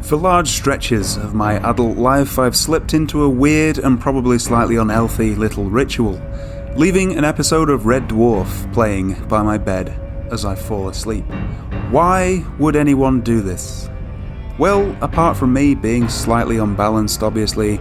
For large stretches of my adult life, I've slipped into a weird and probably slightly unhealthy little ritual, leaving an episode of Red Dwarf playing by my bed as I fall asleep. Why would anyone do this? Well, apart from me being slightly unbalanced, obviously,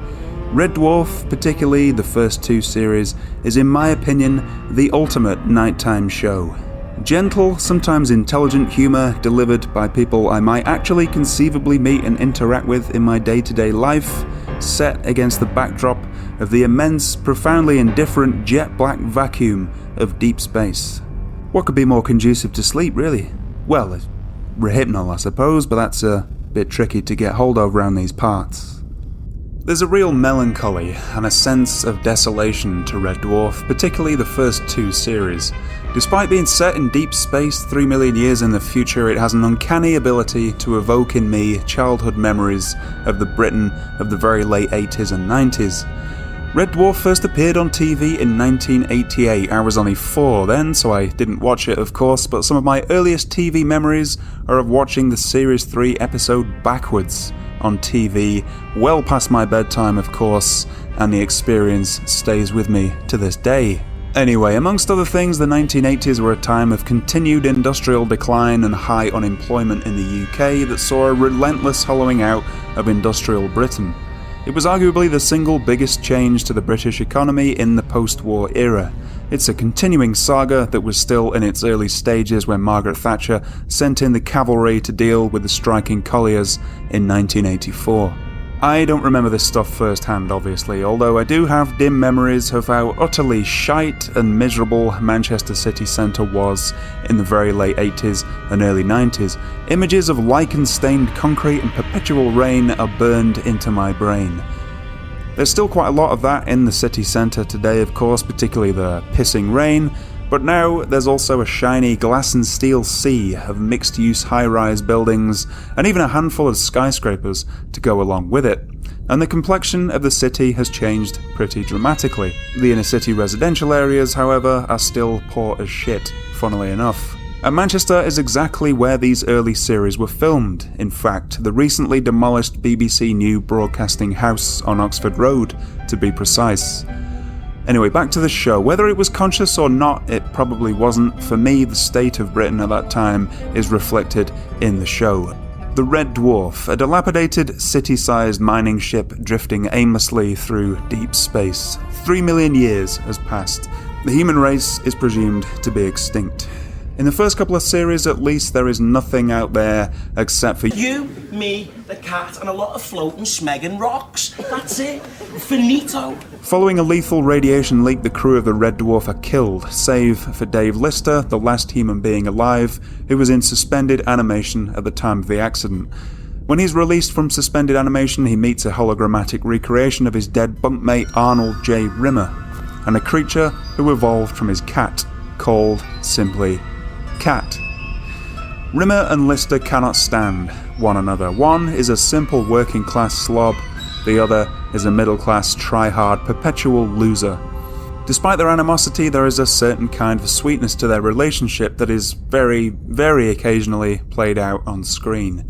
Red Dwarf, particularly the first two series, is in my opinion the ultimate nighttime show. Gentle, sometimes intelligent humour delivered by people I might actually conceivably meet and interact with in my day-to-day life, set against the backdrop of the immense, profoundly indifferent jet-black vacuum of deep space. What could be more conducive to sleep, really? Well, rehypnol, I suppose, but that's a bit tricky to get hold of around these parts. There's a real melancholy and a sense of desolation to Red Dwarf, particularly the first two series. Despite being set in deep space 3 million years in the future, it has an uncanny ability to evoke in me childhood memories of the Britain of the very late 80s and 90s. Red Dwarf first appeared on TV in 1988. I was only 4 then, so I didn't watch it, of course, but some of my earliest TV memories are of watching the Series 3 episode backwards on TV, well past my bedtime, of course, and the experience stays with me to this day. Anyway, amongst other things, the 1980s were a time of continued industrial decline and high unemployment in the UK that saw a relentless hollowing out of industrial Britain. It was arguably the single biggest change to the British economy in the post-war era. It's a continuing saga that was still in its early stages when Margaret Thatcher sent in the cavalry to deal with the striking colliers in 1984. I don't remember this stuff firsthand, obviously, although I do have dim memories of how utterly shite and miserable Manchester city centre was in the very late 80s and early 90s. Images of lichen-stained concrete and perpetual rain are burned into my brain. There's still quite a lot of that in the city centre today, of course, particularly the pissing rain, but now there's also a shiny glass and steel sea of mixed-use high-rise buildings and even a handful of skyscrapers to go along with it. And the complexion of the city has changed pretty dramatically. The inner-city residential areas, however, are still poor as shit, funnily enough. And Manchester is exactly where these early series were filmed. In fact, the recently demolished BBC New Broadcasting House on Oxford Road, to be precise. Anyway, back to the show. Whether it was conscious or not, it probably wasn't. For me, the state of Britain at that time is reflected in the show. The Red Dwarf, a dilapidated, city-sized mining ship drifting aimlessly through deep space. 3 million years has passed. The human race is presumed to be extinct. In the first couple of series, at least, there is nothing out there except for you, me, the cat, and a lot of floating smegging rocks. That's it. Finito. Following a lethal radiation leak, the crew of the Red Dwarf are killed, save for Dave Lister, the last human being alive, who was in suspended animation at the time of the accident. When he's released from suspended animation, he meets a hologrammatic recreation of his dead bunkmate Arnold J. Rimmer, and a creature who evolved from his cat, called simply Cat. Rimmer and Lister cannot stand one another. One is a simple working-class slob, the other is a middle-class, try-hard, perpetual loser. Despite their animosity, there is a certain kind of sweetness to their relationship that is very, very occasionally played out on screen.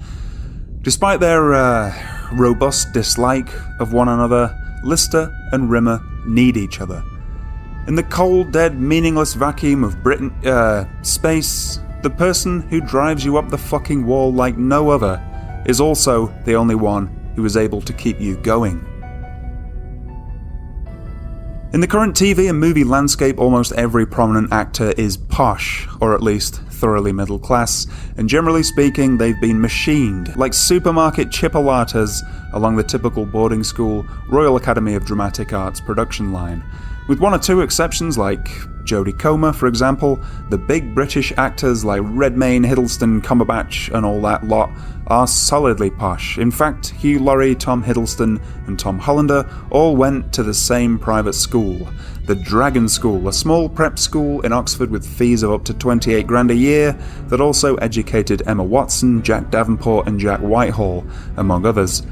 Despite their robust dislike of one another, Lister and Rimmer need each other. In the cold, dead, meaningless vacuum of space, the person who drives you up the fucking wall like no other is also the only one who is able to keep you going. In the current TV and movie landscape, almost every prominent actor is posh, or at least thoroughly middle class, and generally speaking, they've been machined, like supermarket chipolatas, along the typical boarding school Royal Academy of Dramatic Arts production line. With one or two exceptions like Jodie Comer, for example, the big British actors like Redmayne, Hiddleston, Cumberbatch and all that lot are solidly posh. In fact, Hugh Laurie, Tom Hiddleston and Tom Hollander all went to the same private school, the Dragon School, a small prep school in Oxford with fees of up to 28 grand a year that also educated Emma Watson, Jack Davenport and Jack Whitehall, among others.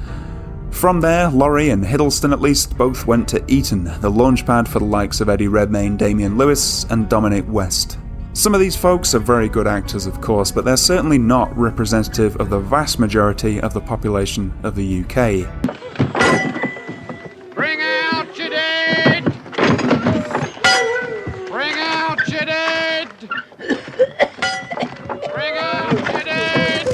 From there, Laurie and Hiddleston at least both went to Eton, the launchpad for the likes of Eddie Redmayne, Damian Lewis and Dominic West. Some of these folks are very good actors, of course, but they're certainly not representative of the vast majority of the population of the UK. Bring out your dead! Bring out your dead! Bring out your dead!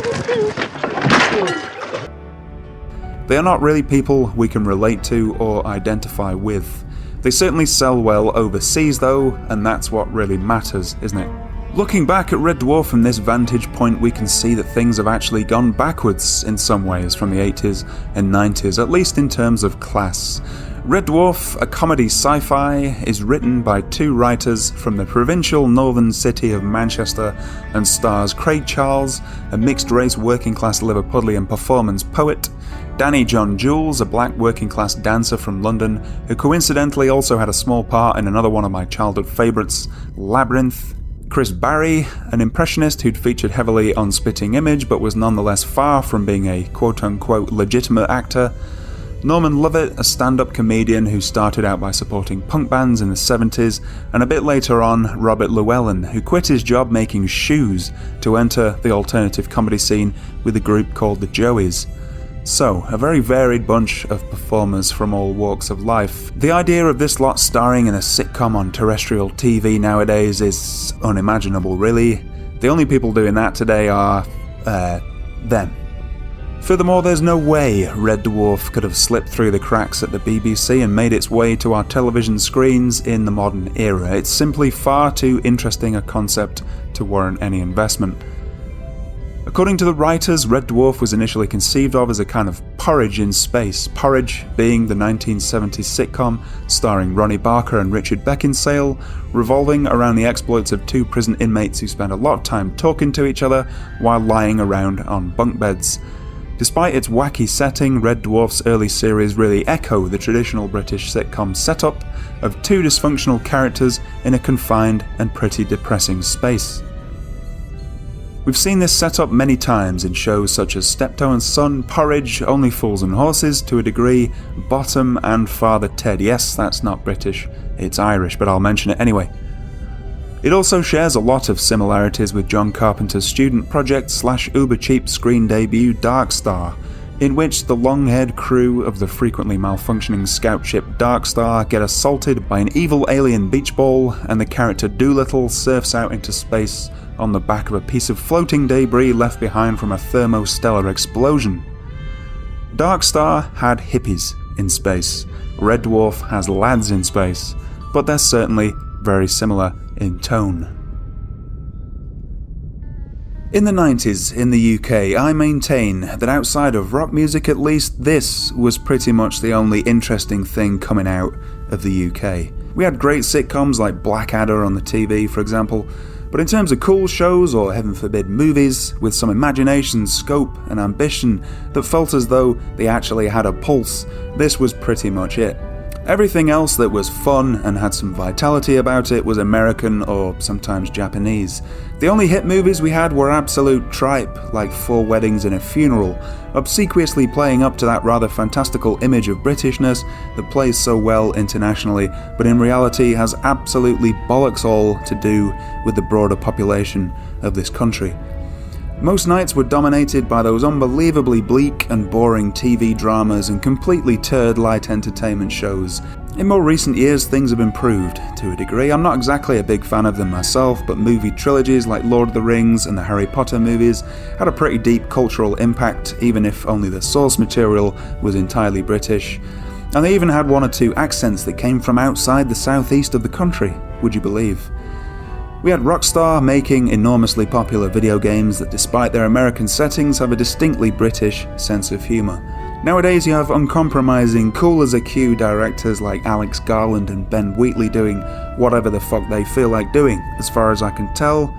They are not really people we can relate to or identify with. They certainly sell well overseas though, and that's what really matters, isn't it? Looking back at Red Dwarf from this vantage point, we can see that things have actually gone backwards in some ways from the 80s and 90s, at least in terms of class. Red Dwarf, a comedy sci-fi, is written by two writers from the provincial northern city of Manchester and stars Craig Charles, a mixed-race working-class Liverpudlian performance poet, Danny John Jules, a black working-class dancer from London, who coincidentally also had a small part in another one of my childhood favourites, Labyrinth, Chris Barry, an impressionist who'd featured heavily on Spitting Image but was nonetheless far from being a quote-unquote legitimate actor, Norman Lovett, a stand-up comedian who started out by supporting punk bands in the 70s, and a bit later on, Robert Llewellyn, who quit his job making shoes to enter the alternative comedy scene with a group called the Joeys. So, a very varied bunch of performers from all walks of life. The idea of this lot starring in a sitcom on terrestrial TV nowadays is unimaginable, really. The only people doing that today are, them. Furthermore, there's no way Red Dwarf could have slipped through the cracks at the BBC and made its way to our television screens in the modern era. It's simply far too interesting a concept to warrant any investment. According to the writers, Red Dwarf was initially conceived of as a kind of Porridge in space, Porridge being the 1970s sitcom starring Ronnie Barker and Richard Beckinsale, revolving around the exploits of two prison inmates who spend a lot of time talking to each other while lying around on bunk beds. Despite its wacky setting, Red Dwarf's early series really echo the traditional British sitcom setup of two dysfunctional characters in a confined and pretty depressing space. We've seen this setup many times in shows such as Steptoe and Son, Porridge, Only Fools and Horses to a degree, Bottom and Father Ted. Yes, that's not British, it's Irish, but I'll mention it anyway. It also shares a lot of similarities with John Carpenter's student project / uber-cheap screen debut Dark Star, in which the long-haired crew of the frequently malfunctioning scout ship Dark Star get assaulted by an evil alien beach ball, and the character Doolittle surfs out into space on the back of a piece of floating debris left behind from a thermostellar explosion. Dark Star had hippies in space. Red Dwarf has lads in space, but they're certainly very similar in tone. In the 90s, in the UK, I maintain that outside of rock music at least, this was pretty much the only interesting thing coming out of the UK. We had great sitcoms like Blackadder on the TV, for example, but in terms of cool shows or, heaven forbid, movies with some imagination, scope and ambition that felt as though they actually had a pulse, this was pretty much it. Everything else that was fun and had some vitality about it was American or sometimes Japanese. The only hit movies we had were absolute tripe, like 4 Weddings and a Funeral, obsequiously playing up to that rather fantastical image of Britishness that plays so well internationally, but in reality has absolutely bollocks all to do with the broader population of this country. Most nights were dominated by those unbelievably bleak and boring TV dramas and completely turd light entertainment shows. In more recent years, things have improved to a degree. I'm not exactly a big fan of them myself, but movie trilogies like Lord of the Rings and the Harry Potter movies had a pretty deep cultural impact, even if only the source material was entirely British. And they even had 1 or 2 accents that came from outside the southeast of the country, would you believe? We had Rockstar making enormously popular video games that, despite their American settings, have a distinctly British sense of humour. Nowadays you have uncompromising, cool as a cue directors like Alex Garland and Ben Wheatley doing whatever the fuck they feel like doing, as far as I can tell.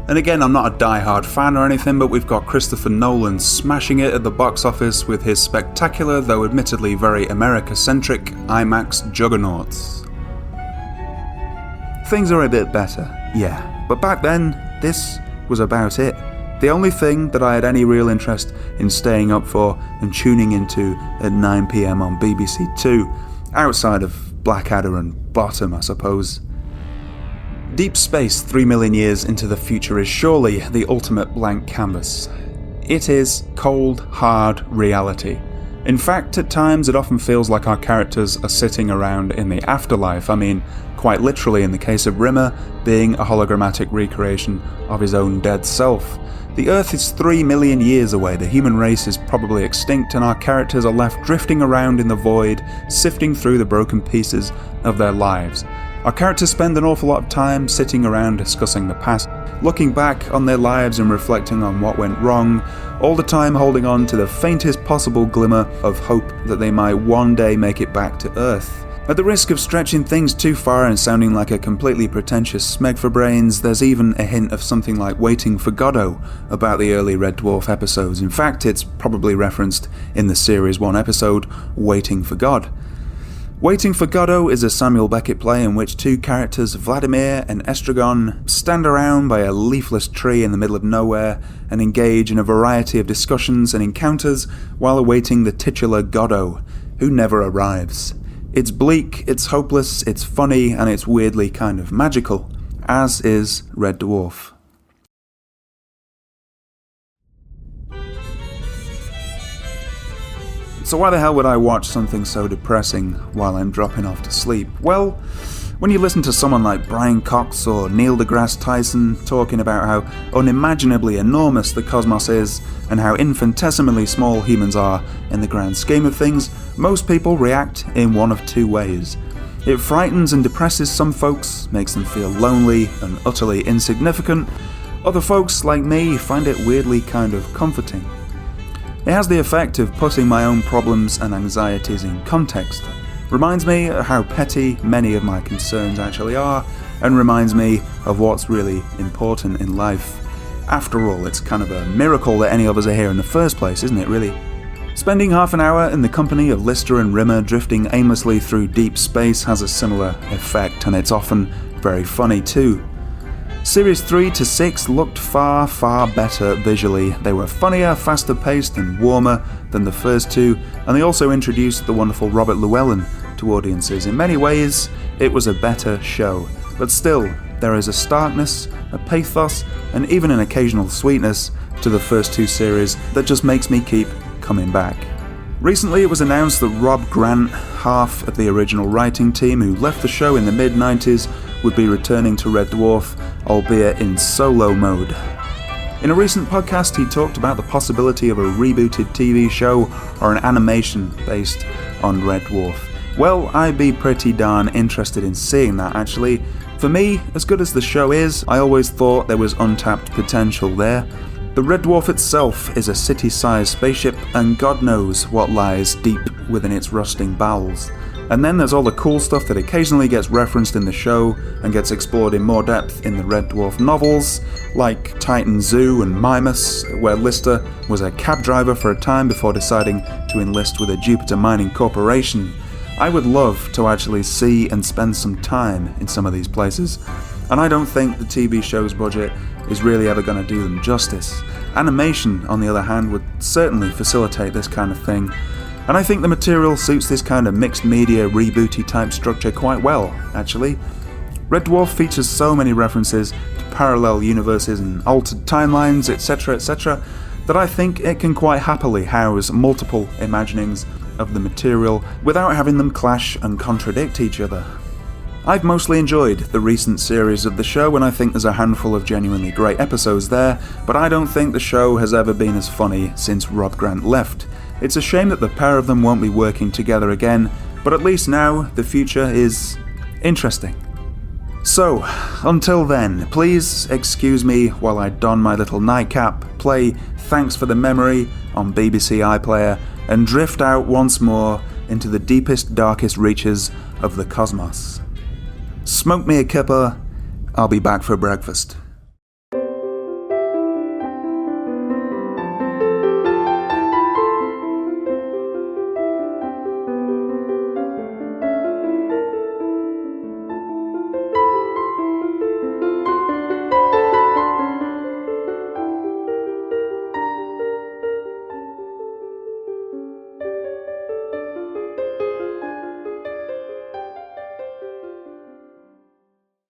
And again, I'm not a die-hard fan or anything, but we've got Christopher Nolan smashing it at the box office with his spectacular, though admittedly very America-centric, IMAX juggernauts. Things are a bit better, yeah, but back then, this was about it. The only thing that I had any real interest in staying up for and tuning into at 9 PM on BBC Two, outside of Blackadder and Bottom, I suppose. Deep space 3 million years into the future is surely the ultimate blank canvas. It is cold, hard reality. In fact, at times it often feels like our characters are sitting around in the afterlife. I mean, quite literally in the case of Rimmer, being a hologrammatic recreation of his own dead self. The Earth is 3 million years away, the human race is probably extinct, and our characters are left drifting around in the void, sifting through the broken pieces of their lives. Our characters spend an awful lot of time sitting around discussing the past, looking back on their lives and reflecting on what went wrong, all the time holding on to the faintest possible glimmer of hope that they might one day make it back to Earth. At the risk of stretching things too far and sounding like a completely pretentious smeg for brains, there's even a hint of something like Waiting for Godot about the early Red Dwarf episodes. In fact, it's probably referenced in the Series 1 episode, Waiting for God. Waiting for Godot is a Samuel Beckett play in which two characters, Vladimir and Estragon, stand around by a leafless tree in the middle of nowhere and engage in a variety of discussions and encounters while awaiting the titular Godot, who never arrives. It's bleak, it's hopeless, it's funny, and it's weirdly kind of magical, as is Red Dwarf. So why the hell would I watch something so depressing while I'm dropping off to sleep? Well, when you listen to someone like Brian Cox or Neil deGrasse Tyson talking about how unimaginably enormous the cosmos is and how infinitesimally small humans are in the grand scheme of things, most people react in one of two ways. It frightens and depresses some folks, makes them feel lonely and utterly insignificant. Other folks, like me, find it weirdly kind of comforting. It has the effect of putting my own problems and anxieties in context, reminds me how petty many of my concerns actually are, and reminds me of what's really important in life. After all, it's kind of a miracle that any of us are here in the first place, isn't it, really? Spending half an hour in the company of Lister and Rimmer drifting aimlessly through deep space has a similar effect, and it's often very funny too. Series 3 to 6 looked far, far better visually. They were funnier, faster paced and warmer than the first two, and they also introduced the wonderful Robert Llewellyn to audiences. In many ways, it was a better show, but still, there is a starkness, a pathos, and even an occasional sweetness to the first two series that just makes me keep coming back. Recently it was announced that Rob Grant, half of the original writing team who left the show in the mid-90s, would be returning to Red Dwarf, albeit in solo mode. In a recent podcast he talked about the possibility of a rebooted TV show or an animation based on Red Dwarf. Well, I'd be pretty darn interested in seeing that actually. For me, as good as the show is, I always thought there was untapped potential there. The Red Dwarf itself is a city-sized spaceship, and God knows what lies deep within its rusting bowels. And then there's all the cool stuff that occasionally gets referenced in the show and gets explored in more depth in the Red Dwarf novels, like Titan Zoo and Mimas, where Lister was a cab driver for a time before deciding to enlist with a Jupiter mining corporation. I would love to actually see and spend some time in some of these places, and I don't think the TV show's budget is really ever going to do them justice. Animation, on the other hand, would certainly facilitate this kind of thing, and I think the material suits this kind of mixed media rebooty type structure quite well, actually. Red Dwarf features so many references to parallel universes and altered timelines, etc., that I think it can quite happily house multiple imaginings of the material without having them clash and contradict each other. I've mostly enjoyed the recent series of the show, and I think there's a handful of genuinely great episodes there, but I don't think the show has ever been as funny since Rob Grant left. It's a shame that the pair of them won't be working together again, but at least now the future is interesting. So, until then, please excuse me while I don my little nightcap, play Thanks for the Memory on BBC iPlayer, and drift out once more into the deepest, darkest reaches of the cosmos. Smoke me a kipper, I'll be back for breakfast.